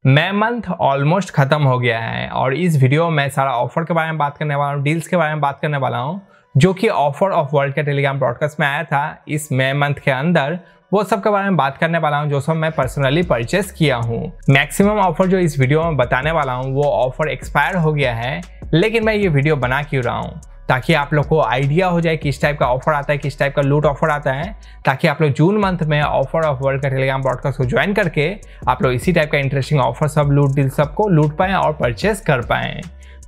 मई month almost खत्म हो गया है और इस वीडियो में सारा ऑफर के बारे में बात करने वाला हूँ, डील्स के बारे में बात करने वाला हूँ जो कि ऑफर ऑफ वर्ल्ड के टेलीग्राम ब्रॉडकास्ट में आया था इस मई मंथ के अंदर। वो सब के बारे में बात करने वाला हूँ जो सब मैं पर्सनली परचेस किया हूँ। मैक्सिमम ऑफर जो इस वीडियो में बताने वाला हूँ वो ऑफर एक्सपायर हो गया है, लेकिन मैं ये वीडियो बना क्यों रहा हूँ ताकि आप लोग को आइडिया हो जाए किस टाइप का ऑफर आता है, किस टाइप का लूट ऑफर आता है, ताकि आप लोग जून मंथ में ऑफर ऑफ वर्ल्ड का टेलीग्राम ब्रॉडकास्ट को ज्वाइन करके आप लोग इसी टाइप का इंटरेस्टिंग ऑफर सब लूट डील सबको लूट पाएँ और परचेस कर पाएँ।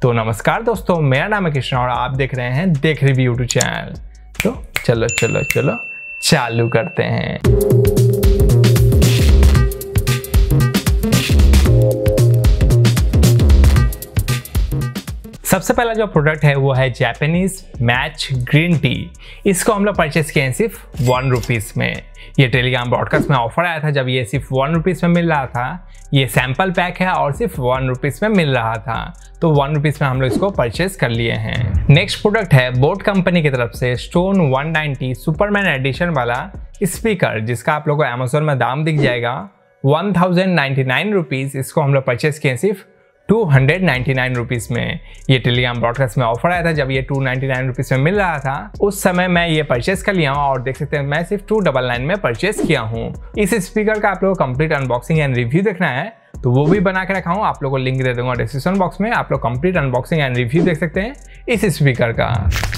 तो नमस्कार दोस्तों, मेरा नाम है कृष्णा और आप देख रहे हैं देख रिव्यू यूट्यूब चैनल। तो चलो चालू करते हैं। सबसे पहला जो प्रोडक्ट है वो है जापानीज मैच ग्रीन टी। इसको हम लोग परचेस किए हैं सिर्फ 1 रुपीज़ में। ये टेलीग्राम ब्रॉडकास्ट में ऑफर आया था जब ये सिर्फ 1 रुपीज़ में मिल रहा था। ये सैंपल पैक है और सिर्फ 1 रुपीज़ में मिल रहा था, तो 1 रुपीज़ में हम लोग इसको परचेस कर लिए हैं। नेक्स्ट प्रोडक्ट है बोट कंपनी की तरफ से स्टोन 190 सुपरमैन एडिशन वाला स्पीकर, जिसका आप लोग को अमेजोन में दाम दिख जाएगा 1099 रुपीज़। इसको हम लोग परचेस किए सिर्फ 299 रुपीज़ में। ये टेलीग्राम ब्रॉडकास्ट में ऑफर आया था जब ये 299 रुपीज़ में मिल रहा था, उस समय मैं ये परचेस कर लिया हूँ और देख सकते हैं मैं सिर्फ 299 में परचेस किया हूँ। इस स्पीकर का आप लोगों को कंप्लीट अनबॉक्सिंग एंड रिव्यू देखना है तो वो भी बना के रखा हूँ, आप लोगों को लिंक दे दूंगा डिस्क्रिप्शन बॉक्स में। आप लोग कंप्लीट अनबॉक्सिंग एंड रिव्यू देख सकते हैं इस स्पीकर का।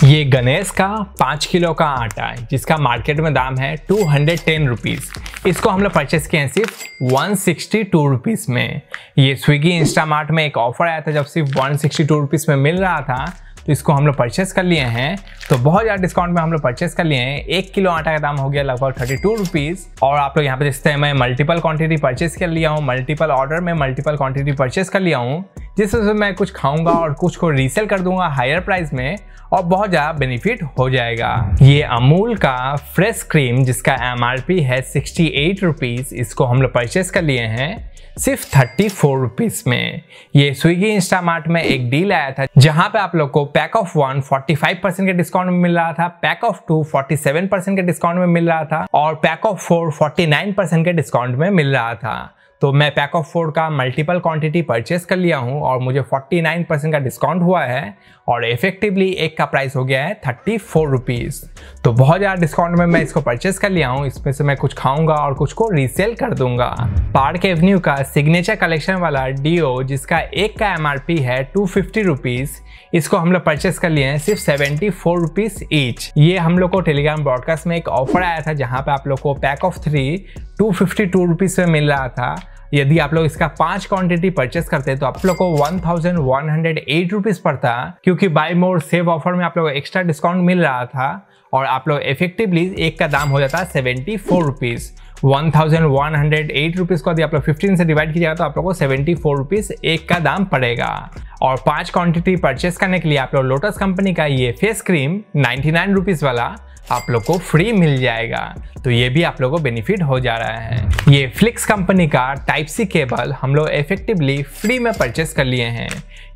ये गणेश का 5 किलो का आटा है जिसका मार्केट में दाम है 210 रुपीज़। इसको हम लोग परचेस किए हैं सिर्फ 162 रुपीज़ में। ये स्विगी इंस्टामार्ट में एक ऑफर आया था जब सिर्फ 162 रुपीज़ में मिल रहा था, तो इसको हम लोग परचेस कर लिए हैं। तो बहुत ज़्यादा डिस्काउंट में हम लोग परचेस कर लिए हैं। 1 किलो आटा का दाम हो गया लगभग 32 रुपीज़। और आप लोग यहाँ पे देखते हैं मैं मल्टीपल क्वांटिटी परचेस कर लिया हूँ, मल्टीपल ऑर्डर में मल्टीपल क्वांटिटी परचेस कर लिया हूँ, जिससे मैं कुछ खाऊंगा और कुछ को रीसेल कर दूंगा हायर प्राइस में और बहुत ज़्यादा बेनिफिट हो जाएगा। ये अमूल का फ्रेश क्रीम जिसका MRP है 68 रुपीज़, इसको हम लोग परचेस कर लिए हैं सिर्फ 34 रुपीज़ में। ये स्विगी इंस्टामार्ट में एक डील आया था जहां पे आप लोग को पैक ऑफ 1 45% के डिस्काउंट में मिल रहा था, पैक ऑफ 2 47% के डिस्काउंट में मिल रहा था और पैक ऑफ 4 49% के डिस्काउंट में मिल रहा था। तो मैं पैक ऑफ 4 का मल्टीपल क्वांटिटी परचेस कर लिया हूं और मुझे 49% का डिस्काउंट हुआ है और इफेक्टिवली एक का प्राइस हो गया है 34 रुपीज़। तो बहुत ज़्यादा डिस्काउंट में मैं इसको परचेस कर लिया हूं। इसमें से मैं कुछ खाऊंगा और कुछ को रीसेल कर दूंगा। पार्क एवेन्यू का सिग्नेचर कलेक्शन वाला डीओ जिसका एक का MRP है 250 रुपीज़, इसको हम लोग परचेस कर लिए हैं सिर्फ 74 रुपीज़ ईच। ये हम लोग को टेलीग्राम ब्रॉडकास्ट में एक ऑफर आया था जहाँ पे आप लोग को पैक ऑफ 3 252 रुपीज़ में मिल रहा था। यदि आप लोग इसका 5 क्वांटिटी परचेस करते तो आप लोग को 1108 रुपीज़ पड़ता, क्योंकि बाय मोर सेव ऑफर में आप लोग को एक्स्ट्रा डिस्काउंट मिल रहा था और आप लोग इफेक्टिवली एक का दाम हो जाता है 74 रुपीज़। 1108 रुपीज़ को यदि आप लोग 15 से डिवाइड कीजिएगा तो आप लोग को 74 रुपीज़ एक का दाम पड़ेगा। और 5 क्वांटिटी परचेस करने के लिए आप लोग लोटस कंपनी का ये फेस क्रीम 99 रुपीज़ वाला आप लोग को फ्री मिल जाएगा, तो ये भी आप लोगों को बेनिफिट हो जा रहा है। ये फ्लिक्स कंपनी का टाइप सी केबल हम लोग इफेक्टिवली फ्री में परचेस कर लिए हैं।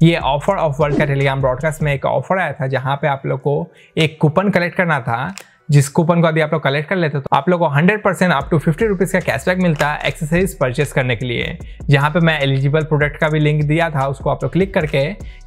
ये ऑफर ऑफ वर्ल्ड का टेलीग्राम ब्रॉडकास्ट में एक ऑफर आया था जहाँ पे आप लोग को एक कूपन कलेक्ट करना था, जिस कूपन को यदि आप लोग कलेक्ट कर लेते तो आप लोग को 100% अप टू 50 रुपीज़ का कैशबैक मिलता है एक्सेसरीज परचेस करने के लिए। जहाँ पे मैं एलिजिबल प्रोडक्ट का भी लिंक दिया था, उसको आप लोग क्लिक करके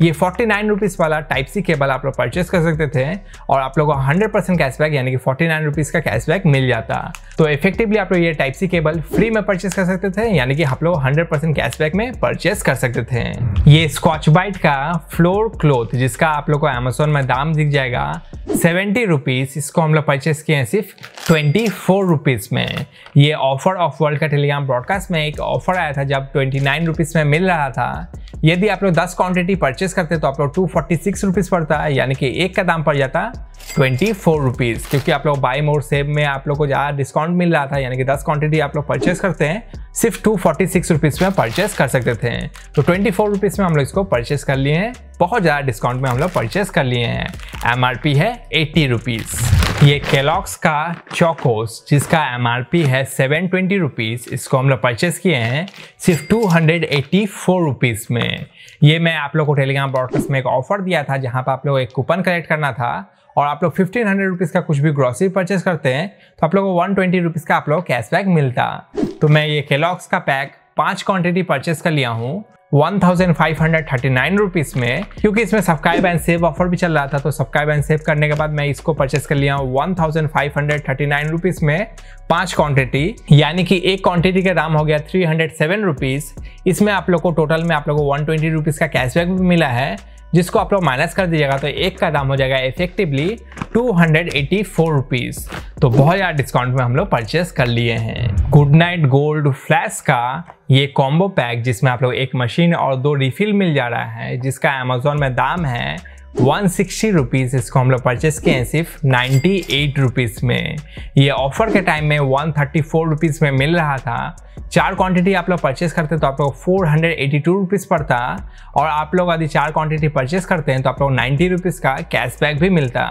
ये 49 रुपीज़ वाला टाइप सी केबल आप लोग परचेस कर सकते थे और आप लोग को 100% कैशबैक यानी कि 49 रुपीज़ का कैशबैक मिल जाता। तो इफेक्टिवली आप लोग ये टाइप सी केबल फ्री में परचेस कर सकते थे, यानी कि आप लोग 100% कैशबैक में परचेस कर सकते थे। ये स्कॉच बाइट का फ्लोर क्लॉथ जिसका आप लोग को अमेजोन में दाम दिख जाएगा 70 रुपीज़, इसको हम लोग परचेस किए हैं सिर्फ 24 रुपीज़ में। ये ऑफर ऑफ वर्ल्ड का टेलीग्राम ब्रॉडकास्ट में एक ऑफर आया था जब 29 रुपीज़ में मिल रहा था। यदि आप लोग 10 क्वांटिटी परचेस करते तो आप लोग 246 रुपीज़ पड़ता है, यानी कि एक का दाम पड़ जाता 24 रुपीज़, क्योंकि आप लोग बाय मोर सेव में आप लोग को ज़्यादा डिस्काउंट मिल रहा था, यानी कि 10 क्वांटिटी आप लोग परचेस करते हैं सिर्फ 246 रुपीज़ में परचेस कर सकते थे। तो 24 रुपीज़ में हम लोग इसको परचेस कर लिए हैं, बहुत ज़्यादा डिस्काउंट में हम लोग परचेस कर लिए हैं। MRP है 80 रुपीज़। ये केलॉग्स का चोकोस जिसका MRP है 720 रुपीज़, इसको हम लोग परचेस किए हैं सिर्फ 284 रुपीज़ में। ये मैं आप लोग को टेलीग्राम ब्रॉडकास्ट में एक ऑफर दिया था जहाँ पर आप लोग एक कूपन कलेक्ट करना था और आप लोग 1500 रुपीज़ का कुछ भी ग्रॉसरी परचेस करते हैं तो आप लोग को 120 रुपीज़ का आप लोग कैशबैक मिलता। तो मैं ये केलॉग्स का पैक 5 क्वांटिटी परचेस कर लिया हूँ 1539 रुपीज़ में, क्योंकि इसमें सब्सक्राइब एंड सेव ऑफर भी चल रहा था। तो सब्सक्राइब एंड सेव करने के बाद मैं इसको परचेस कर लिया हूँ 1539 रुपीज़ में 5 क्वांटिटी, यानी कि एक क्वांटिटी का दाम हो गया 307 रुपीज़। इसमें आप लोग को टोटल में आप लोग को 120 रुपीज़ का कैशबैक भी मिला है, जिसको आप लोग माइनस कर दीजिएगा तो एक का दाम हो जाएगा इफेक्टिवली 284 रुपीज़। तो बहुत ज़्यादा डिस्काउंट में हम लोग परचेस कर लिए हैं। गुड नाइट गोल्ड फ्लैश का ये कॉम्बो पैक, जिसमें आप लोग एक मशीन और 2 रिफिल मिल जा रहा है, जिसका अमेजोन में दाम है 160 रुपीज़। इसको हम लोग परचेस किए हैं सिर्फ 98 रुपीज़ में। ये ऑफर के टाइम में 134 रुपीज़ में मिल रहा था। 4 क्वांटिटी आप लोग परचेस करते हैं तो आप लोग 482 रुपीज़ पड़ता, और आप लोग यदि 4 क्वांटिटी परचेस करते हैं तो आप लोग 90 रुपीज़ का कैशबैक भी मिलता।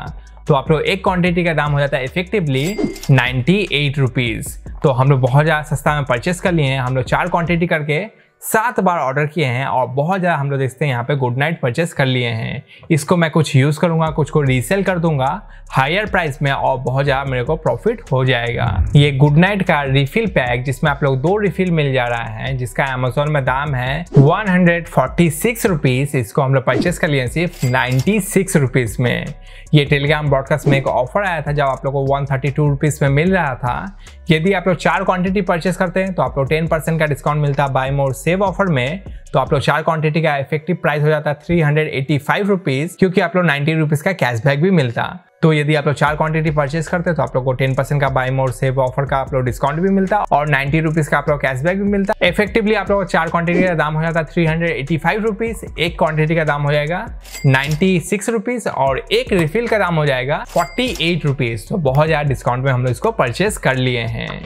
तो आप लोग एक क्वांटिटी का दाम हो जाता है इफेक्टिवली 98 रुपीज़। तो हम लोग बहुत ज़्यादा सस्ता में परचेस कर लिए हैं। हम लोग 4 क्वांटिटी करके 7 बार ऑर्डर किए हैं, और बहुत ज़्यादा हम लोग देखते हैं यहाँ पे गुड नाइट परचेस कर लिए हैं। इसको मैं कुछ यूज़ करूँगा, कुछ को रीसेल कर दूंगा हायर प्राइस में, और बहुत ज़्यादा मेरे को प्रॉफिट हो जाएगा। ये गुड नाइट का रिफिल पैक, जिसमें आप लोग 2 रिफिल मिल जा रहा है, जिसका अमेजोन में दाम है 146 रुपीज़। इसको हम लोग परचेस कर लिए सिर्फ 96 रुपीज़ में। ये टेलीग्राम ब्रॉडकास्ट में एक ऑफर आया था जब आप लोग को 132 रुपीज़ में मिल रहा था। यदि आप लोग 4 क्वांटिटी परचेस करते हैं तो आप लोग 10% का डिस्काउंट मिलता है बाय मोर सेव ऑफर में। तो आप लोग 4 क्वांटिटी का इफेक्टिव प्राइस हो जाता है 385 रुपीज़, क्योंकि आप लोग 90 रुपीज़ का कैशबैक भी मिलता। तो यदि आप लोग 4 क्वांटिटी परचेस करते हैं तो आप लोग को 10% का बाय मोर सेव ऑफर का आप लोग डिस्काउंट भी मिलता, और 90 रुपीज़ का आप लोग कैशबैक भी मिलता। इफेक्टिवली आप लोग 4 क्वांटिटी का दाम हो जाता है 385 रुपीज़, एक क्वांटिटी का दाम हो जाएगा 96 रुपीज़, और एक रिफिल का दाम हो जाएगा 48 रुपीज़। तो बहुत ज़्यादा डिस्काउंट में हम लोग इसको परचेस कर लिए हैं।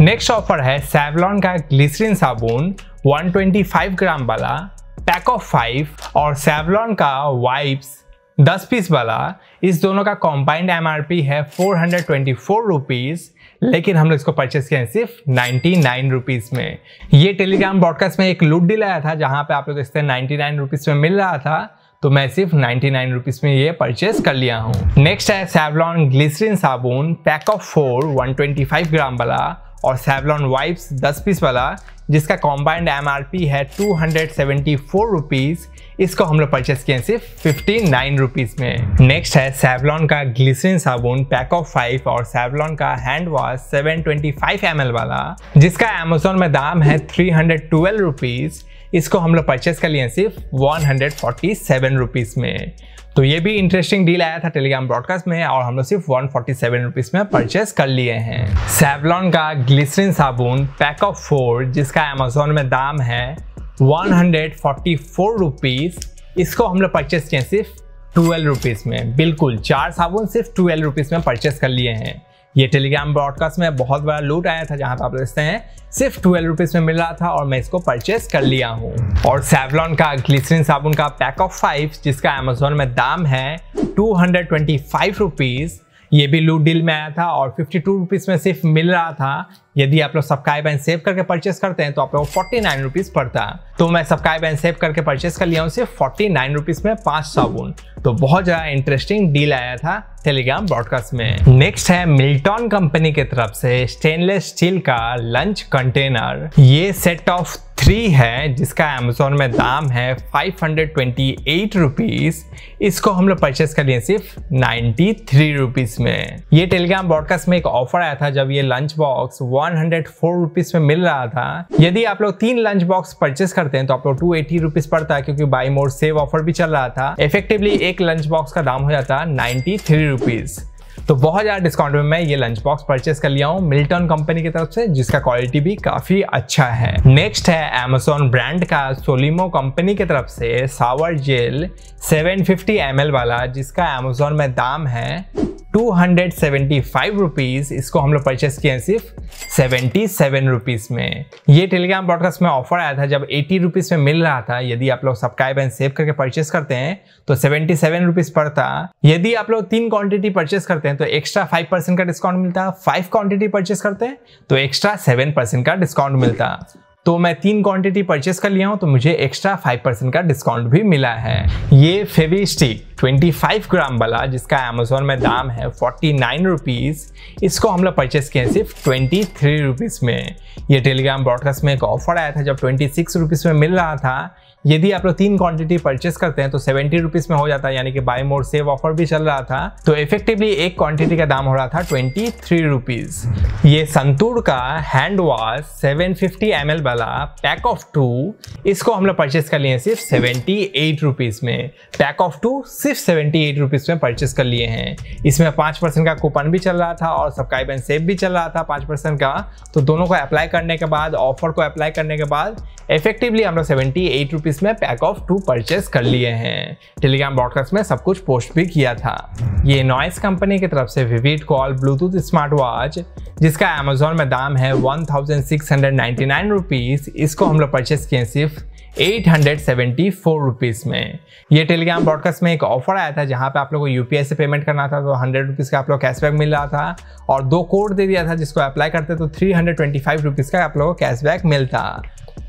नेक्स्ट ऑफर है सेवलॉन का ग्लिसरीन साबुन 125 ग्राम वाला पैक ऑफ 5, और सेवलॉन का वाइप्स 10 पीस वाला। इस दोनों का कॉम्बाइंड MRP है 424 रुपीज़, लेकिन हम लोग इसको परचेस किए हैं सिर्फ 99 रुपीज़ में। ये टेलीग्राम ब्रॉडकास्ट में एक लूट डील आया था, जहां पे आप लोग देखते हैं 99 रुपीज़ में मिल रहा था, तो मैं सिर्फ 99 रुपीज़ में ये परचेस कर लिया हूँ। नेक्स्ट है सेवलॉन ग्लिसरीन साबुन पैक ऑफ 4 125 ग्राम वाला, और सेवलॉन वाइप्स 10 पीस वाला, जिसका कॉम्बाइंड MRP है 274 रुपीज़। इसको हम लोग परचेस किए सिर्फ 59 रुपीज़ में। नेक्स्ट है सेवलॉन का ग्लिसरीन साबुन पैक ऑफ 5, और सेवलॉन का हैंड वॉश 725 ml वाला, जिसका अमेजोन में दाम है 312 रुपीज़। इसको हम लोग परचेस कर लिए सिर्फ 147 रुपीज़ में। तो ये भी इंटरेस्टिंग डील आया था टेलीग्राम ब्रॉडकास्ट में, और हम लोग सिर्फ 147 रुपीज़ में परचेस कर लिए हैं। सेवलॉन का ग्लिसरीन साबुन पैक ऑफ 4, जिसका अमेजोन में दाम है 144 रुपीज़। इसको हम लोग परचेस किए सिर्फ 12 रुपीज़ में। बिल्कुल 4 साबुन सिर्फ 12 रुपीज़ में परचेस कर लिए हैं। ये टेलीग्राम ब्रॉडकास्ट में बहुत बड़ा लूट आया था, जहां पर आप देखते हैं सिर्फ 12 रुपीज़ में मिल रहा था, और मैं इसको परचेस कर लिया हूँ। और सेवलॉन का ग्लिसरीन साबुन का पैक ऑफ 5, जिसका अमेजोन में दाम है 225 रुपीज़। ये भी लूट डील में आया था, और 52 रुपीज़ में सिर्फ मिल रहा था। यदि आप लोग सब्सक्राइब एंड सेव करके परचेस करते हैं तो आप लोग 49 रुपीज़ पड़ता। तो मैं सब्सक्राइब एंड सेव करके परचेस कर लिया हूँ सिर्फ 49 रुपीज़ में 5 साबुन। तो बहुत ज़्यादा इंटरेस्टिंग डील आया था टेलीग्राम ब्रॉडकास्ट में। नेक्स्ट है मिल्टन कंपनी की तरफ से स्टेनलेस स्टील का लंच कंटेनर। ये सेट ऑफ 3 है, जिसका अमेजोन में दाम है 528 रुपीज़। इसको हम लोग परचेस कर लिए सिर्फ 93 रुपीज़ में। ये टेलीग्राम ब्रॉडकास्ट में एक ऑफर आया था जब ये लंच बॉक्स 104 रुपीज़ में मिल रहा था। यदि आप लोग 3 लंच बॉक्स परचेस करते हैं तो आप लोग 280 रुपीज़ पड़ता है, क्योंकि बाय मोर सेव ऑफर भी चल रहा था। इफेक्टिवली एक लंच बॉक्स का दाम हो जाता है 93 रुपीज़। तो बहुत ज़्यादा डिस्काउंट में मैं ये लंच बॉक्स परचेस कर लिया हूँ मिल्टन कंपनी की तरफ से, जिसका क्वालिटी भी काफ़ी अच्छा है। नेक्स्ट है अमेजोन ब्रांड का सोलिमो कंपनी की तरफ से सावर जेल 750 ml वाला, जिसका अमेजोन में दाम है 275 रुपीज़। इसको हम लोग परचेस किए हैं सिर्फ 77 रुपीज़ में। ये टेलीग्राम ब्रॉडकास्ट में ऑफर आया था जब 80 रुपीज़ में मिल रहा था। यदि आप लोग सब्सक्राइब एंड सेव करके परचेस करते हैं तो 77 रुपीज़ पड़ता। यदि आप लोग 3 क्वांटिटी परचेस करते हैं तो एक्स्ट्रा 5% का डिस्काउंट मिलता। 5 क्वांटिटी परचेस करते हैं तो एक्स्ट्रा 7% का डिस्काउंट मिलता। तो मैं 3 क्वांटिटी परचेस कर लिया हूँ तो मुझे एक्स्ट्रा 5% का डिस्काउंट भी मिला है। ये फेविस्टिक 25 ग्राम वाला जिसका अमेजोन में दाम है 49 रुपीज़, इसको हम लोग परचेस किए सिर्फ 23 रुपीज़ में। ये टेलीग्राम ब्रॉडकास्ट में एक ऑफर आया था जब 26 रुपीज़ में मिल रहा था। यदि आप लोग 3 क्वांटिटी परचेस करते हैं तो 70 रुपीज़ में हो जाता है, यानी कि बाय मोर सेव ऑफर भी चल रहा था। तो इफेक्टिवली एक क्वांटिटी का दाम हो रहा था 23 रुपीज़। ये संतूर का हैंड वॉश 750 ml वाला पैक ऑफ 2, इसको हम लोग परचेस कर लिए सिर्फ 78 रुपीज़ में। पैक ऑफ 2 सिर्फ 78 रुपीज़ में परचेस कर लिए हैं। इसमें 5% का कूपन भी चल रहा था और सब्सक्राइब एंड सेव भी चल रहा था 5% का। तो दोनों को अप्लाई करने के बाद, ऑफर को अप्लाई करने के बाद इफेक्टिवली हम लोग 78 रुपीज़ में पैक ऑफ 2 परचेस कर लिए हैं। टेलीग्राम ब्रॉडकास्ट में सब कुछ पोस्ट भी किया था। ये नॉइस कंपनी की तरफ से vivid call Bluetooth smart watch जिसका अमेजोन में दाम है 1699 रुपीज़, इसको हम लोग परचेस किए सिर्फ 874 रुपीज़ में। ये टेलीग्राम ब्रॉडकास्ट में एक ऑफर आया था जहां पे आप लोगों को यूपीआई से पेमेंट करना था तो 100 रुपीज़ का आप लोग कैशबैक मिल रहा था और 2 कोड दे दिया था जिसको अप्लाई करते तो 325 रुपीज़ का आप लोगों को कैशबैक मिलता।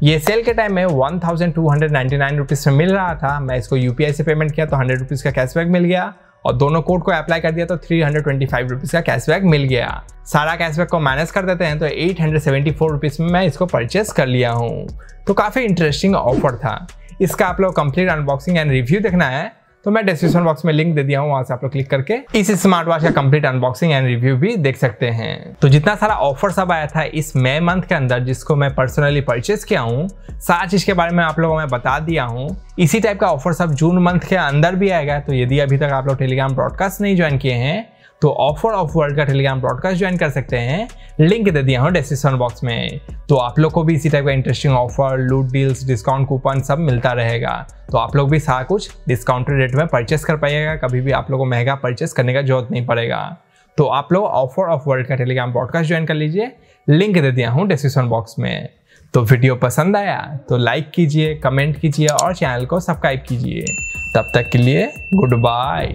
ये सेल के टाइम में 1299 रुपीज़ में मिल रहा था। मैं इसको यूपीआई से पेमेंट किया तो 100 रुपीज़ का कैशबैक मिल गया और दोनों कोड को अप्लाई कर दिया तो 325 रुपीज़ का कैशबैक मिल गया। सारा कैशबैक को मैनेज कर देते हैं तो 874 रुपीज़ में मैं इसको परचेस कर लिया हूँ। तो काफ़ी इंटरेस्टिंग ऑफर था। इसका आप लोग कंप्लीट अनबॉक्सिंग एंड रिव्यू देखना है तो मैं डिस्क्रिप्शन बॉक्स में लिंक दे दिया हूँ, वहाँ से आप लोग क्लिक करके इस स्मार्ट वॉच का कंप्लीट अनबॉक्सिंग एंड रिव्यू भी देख सकते हैं। तो जितना सारा ऑफर सब आया था इस मई मंथ के अंदर जिसको मैं पर्सनली परचेस किया हूँ, सारा चीज़ के बारे में आप लोगों को मैं बता दिया हूँ। इसी टाइप का ऑफर सब जून मंथ के अंदर भी आएगा। तो यदि अभी तक आप लोग टेलीग्राम ब्रॉडकास्ट नहीं ज्वाइन किए हैं तो ऑफर ऑफ वर्ल्ड का टेलीग्राम ब्रॉडकास्ट ज्वाइन कर सकते हैं, लिंक दे दिया हूँ डिस्क्रिप्शन बॉक्स में। तो आप लोग को भी इसी टाइप का इंटरेस्टिंग ऑफर, लूट डील्स, डिस्काउंट कूपन सब मिलता रहेगा। तो आप लोग भी सारा कुछ डिस्काउंटेड रेट में परचेस कर पाइएगा, कभी भी आप लोगों को महंगा परचेस करने का जरूरत नहीं पड़ेगा। तो आप लोग ऑफर ऑफ वर्ल्ड का टेलीग्राम ब्रॉडकास्ट ज्वाइन कर लीजिए, लिंक दे दिया हूँ डिस्क्रिप्शन बॉक्स में। तो वीडियो पसंद आया तो लाइक कीजिए, कमेंट कीजिए और चैनल को सब्सक्राइब कीजिए। तब तक के लिए गुड बाय।